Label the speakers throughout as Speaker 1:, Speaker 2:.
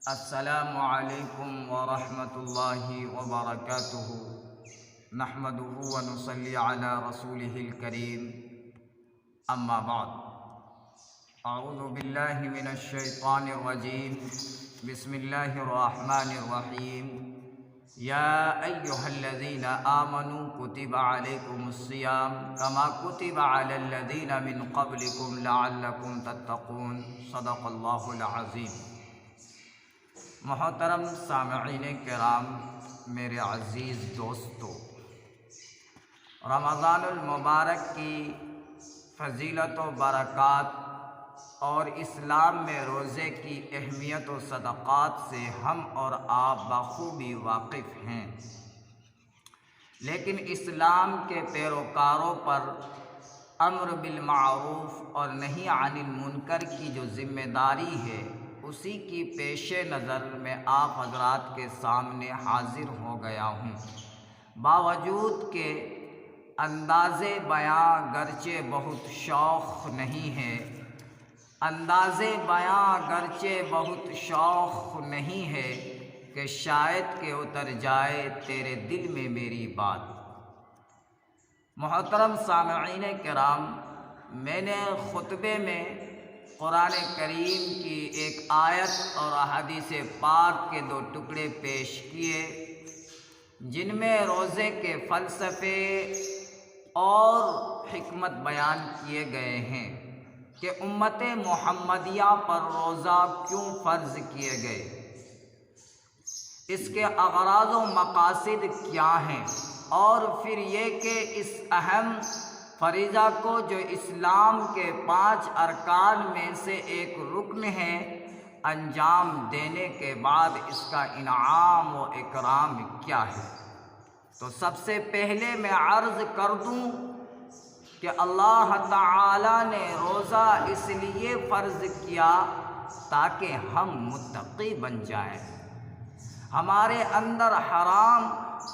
Speaker 1: السلام علیکم ورحمۃ اللہ وبرکاتہ نحمده ونصلی علی رسولہ الکریم اما بعد اعوذ باللہ من الشیطان الرجیم بسم اللہ الرحمن الرحیم یا ایہا الذین آمنوا کتب علیکم الصیام کما کتب علی الذین من قبلکم لعلکم تتقون صدق اللہ العظیم۔ محترم سامعین کرام، میرے عزیز دوستو، رمضان المبارک کی فضیلت و برکات اور اسلام میں روزے کی اہمیت و صدقات سے ہم اور آپ بخوبی واقف ہیں، لیکن اسلام کے پیروکاروں پر امر بالمعروف اور نہی عن المنکر کی جو ذمہ داری ہے، اسی کی پیش نظر میں آپ حضرات کے سامنے حاضر ہو گیا ہوں۔ باوجود کہ انداز بیاں گرچہ بہت شوق نہیں ہے، نہیں ہے کہ شاید کہ اتر جائے تیرے دل میں میری بات۔ محترم سامعین کرام، میں نے خطبے میں قرآن کریم کی ایک آیت اور حدیث پاک کے 2 ٹکڑے پیش کیے، جن میں روزے کے فلسفے اور حکمت بیان کیے گئے ہیں کہ امت محمدیہ پر روزہ کیوں فرض کیے گئے، اس کے اغراض و مقاصد کیا ہیں، اور پھر یہ کہ اس اہم فریضہ کو جو اسلام کے 5 ارکان میں سے ایک رکن ہے، انجام دینے کے بعد اس کا انعام و اکرام کیا ہے۔ تو سب سے پہلے میں عرض کر دوں کہ اللہ تعالی نے روزہ اس لیے فرض کیا تاکہ ہم متقی بن جائیں، ہمارے اندر حرام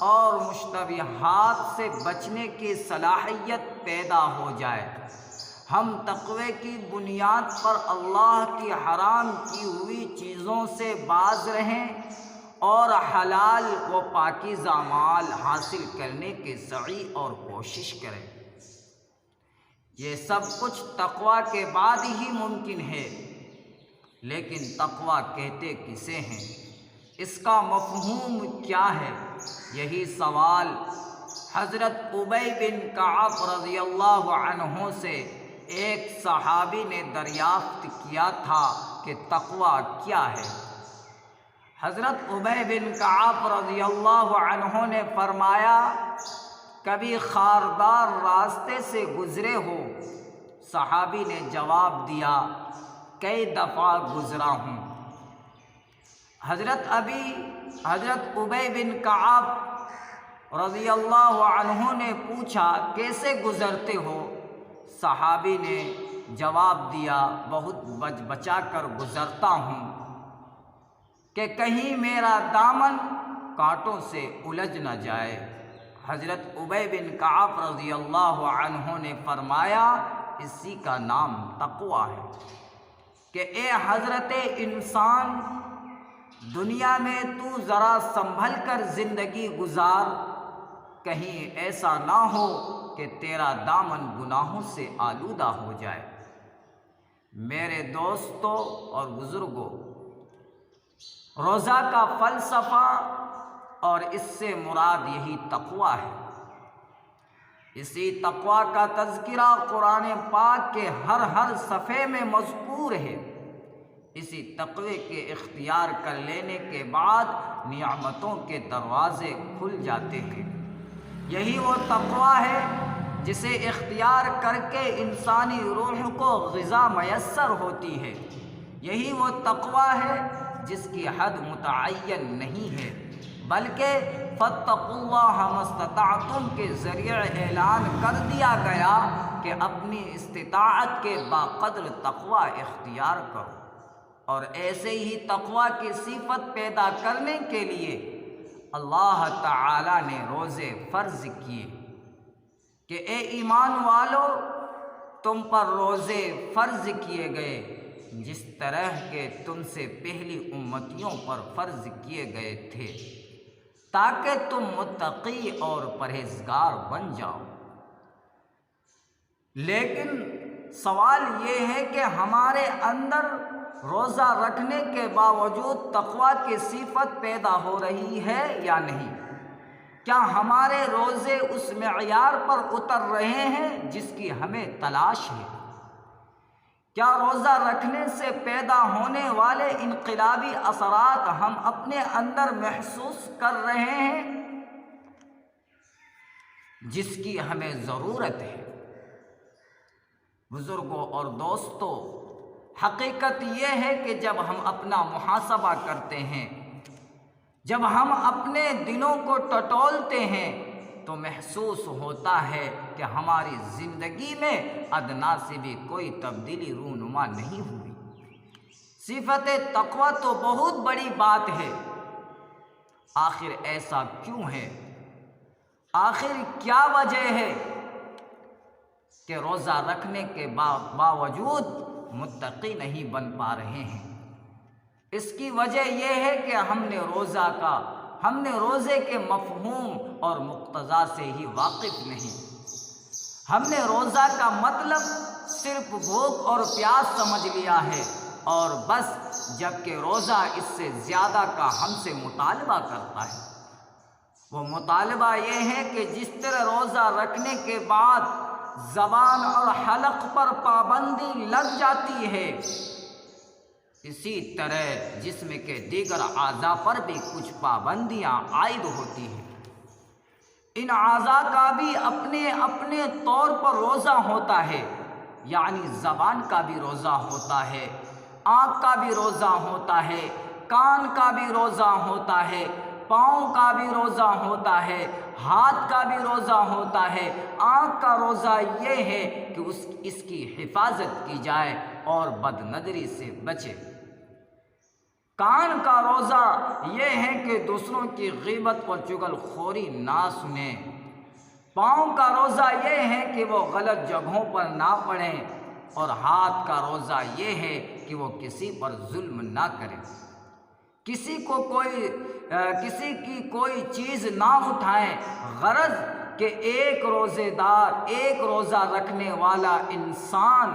Speaker 1: اور مشتبہات سے بچنے کی صلاحیت پیدا ہو جائے، ہم تقوی کی بنیاد پر اللہ کی حرام کی ہوئی چیزوں سے باز رہیں اور حلال و پاکیزہ مال حاصل کرنے کی سعی اور کوشش کریں۔ یہ سب کچھ تقوی کے بعد ہی ممکن ہے، لیکن تقوی کہتے کسے ہیں، اس کا مفہوم کیا ہے؟ یہی سوال حضرت ابی بن کعب رضی اللہ عنہ سے ایک صحابی نے دریافت کیا تھا کہ تقوی کیا ہے۔ حضرت ابی بن کعب رضی اللہ عنہ نے فرمایا، کبھی خاردار راستے سے گزرے ہو؟ صحابی نے جواب دیا، کئی دفعہ گزرا ہوں۔ حضرت ابی بن کعب رضی اللہ عنہ نے پوچھا، کیسے گزرتے ہو؟ صحابی نے جواب دیا، بہت بچا کر گزرتا ہوں کہ کہیں میرا دامن کانٹوں سے الجھ نہ جائے۔ حضرت ابی بن کعب رضی اللہ عنہ نے فرمایا، اسی کا نام تقوی ہے کہ اے حضرت انسان، دنیا میں تو ذرا سنبھل کر زندگی گزار، کہیں ایسا نہ ہو کہ تیرا دامن گناہوں سے آلودہ ہو جائے۔ میرے دوستو اور بزرگوں، روزہ کا فلسفہ اور اس سے مراد یہی تقوی ہے۔ اسی تقوی کا تذکرہ قرآن پاک کے ہر صفحے میں مذکور ہے۔ اسی تقوی کے اختیار کر لینے کے بعد نعمتوں کے دروازے کھل جاتے ہیں۔ یہی وہ تقوی ہے جسے اختیار کر کے انسانی روح کو غذا میسر ہوتی ہے۔ یہی وہ تقوی ہے جس کی حد متعین نہیں ہے، بلکہ فاتقوا اللہ ما استطعتم کے ذریعے اعلان کر دیا گیا کہ اپنی استطاعت کے باقدر تقوی اختیار کرو۔ اور ایسے ہی تقوی کی صفت پیدا کرنے کے لیے اللہ تعالی نے روزے فرض کیے کہ اے ایمان والو، تم پر روزے فرض کیے گئے جس طرح کے تم سے پہلی امتیوں پر فرض کیے گئے تھے، تاکہ تم متقی اور پرہیزگار بن جاؤ۔ لیکن سوال یہ ہے کہ ہمارے اندر روزہ رکھنے کے باوجود تقویٰ کی صفت پیدا ہو رہی ہے یا نہیں؟ کیا ہمارے روزے اس معیار پر اتر رہے ہیں جس کی ہمیں تلاش ہے؟ کیا روزہ رکھنے سے پیدا ہونے والے انقلابی اثرات ہم اپنے اندر محسوس کر رہے ہیں جس کی ہمیں ضرورت ہے؟ بزرگوں اور دوستوں، حقیقت یہ ہے کہ جب ہم اپنا محاسبہ کرتے ہیں، جب ہم اپنے دلوں کو ٹٹولتے ہیں، تو محسوس ہوتا ہے کہ ہماری زندگی میں ادنا سے بھی کوئی تبدیلی رونما نہیں ہوئی۔ صفت تقویٰ تو بہت بڑی بات ہے، آخر ایسا کیوں ہے؟ آخر کیا وجہ ہے کہ روزہ رکھنے کے باوجود متقی نہیں بن پا رہے ہیں؟ اس کی وجہ یہ ہے کہ ہم نے روزے کے مفہوم اور مقتضا سے ہی واقف نہیں۔ ہم نے روزہ کا مطلب صرف بھوک اور پیاس سمجھ لیا ہے، اور بس، جبکہ روزہ اس سے زیادہ کا ہم سے مطالبہ کرتا ہے۔ وہ مطالبہ یہ ہے کہ جس طرح روزہ رکھنے کے بعد زبان اور حلق پر پابندی لگ جاتی ہے، اسی طرح جسم کے دیگر اعضاء پر بھی کچھ پابندیاں عائد ہوتی ہیں۔ ان اعضاء کا بھی اپنے اپنے طور پر روزہ ہوتا ہے، یعنی زبان کا بھی روزہ ہوتا ہے، آنکھ کا بھی روزہ ہوتا ہے، کان کا بھی روزہ ہوتا ہے، پاؤں کا بھی روزہ ہوتا ہے، ہاتھ کا بھی روزہ ہوتا ہے۔ آنکھ کا روزہ یہ ہے کہ اس کی حفاظت کی جائے اور بد نظری سے بچے۔ کان کا روزہ یہ ہے کہ دوسروں کی غیبت اور چغل خوری نہ سنیں۔ پاؤں کا روزہ یہ ہے کہ وہ غلط جگہوں پر نہ پڑیں، اور ہاتھ کا روزہ یہ ہے کہ وہ کسی پر ظلم نہ کریں، کسی کی کوئی چیز نہ اٹھائیں، غرض کہ ایک روزہ رکھنے والا انسان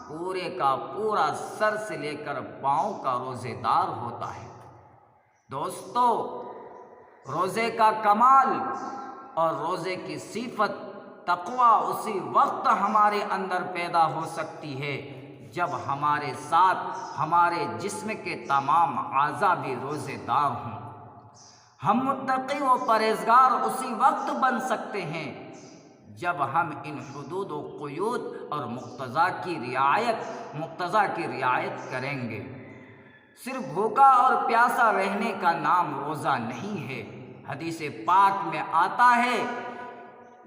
Speaker 1: پورے کا پورا سر سے لے کر پاؤں کا روزے دار ہوتا ہے۔ دوستو، روزے کا کمال اور روزے کی صفت تقویٰ اسی وقت ہمارے اندر پیدا ہو سکتی ہے جب ہمارے ساتھ ہمارے جسم کے تمام اعضاء بھی روزے دار ہوں۔ ہم متقی و پرہیزگار اسی وقت بن سکتے ہیں جب ہم ان حدود و قیود اور مقتضا کی رعایت کریں گے۔ صرف بھوکا اور پیاسا رہنے کا نام روزہ نہیں ہے۔ حدیث پاک میں آتا ہے،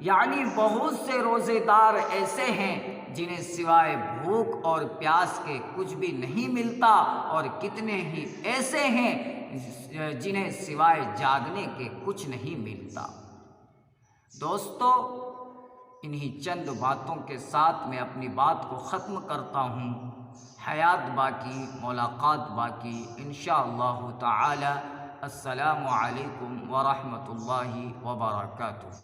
Speaker 1: یعنی بہت سے روزے دار ایسے ہیں جنہیں سوائے بھوک اور پیاس کے کچھ بھی نہیں ملتا، اور کتنے ہی ایسے ہیں جنہیں سوائے جاگنے کے کچھ نہیں ملتا۔ دوستو، انہی چند باتوں کے ساتھ میں اپنی بات کو ختم کرتا ہوں۔ حیات باقی، ملاقات باقی، انشاءاللہ تعالی۔ السلام علیکم ورحمۃ اللہ وبرکاتہ۔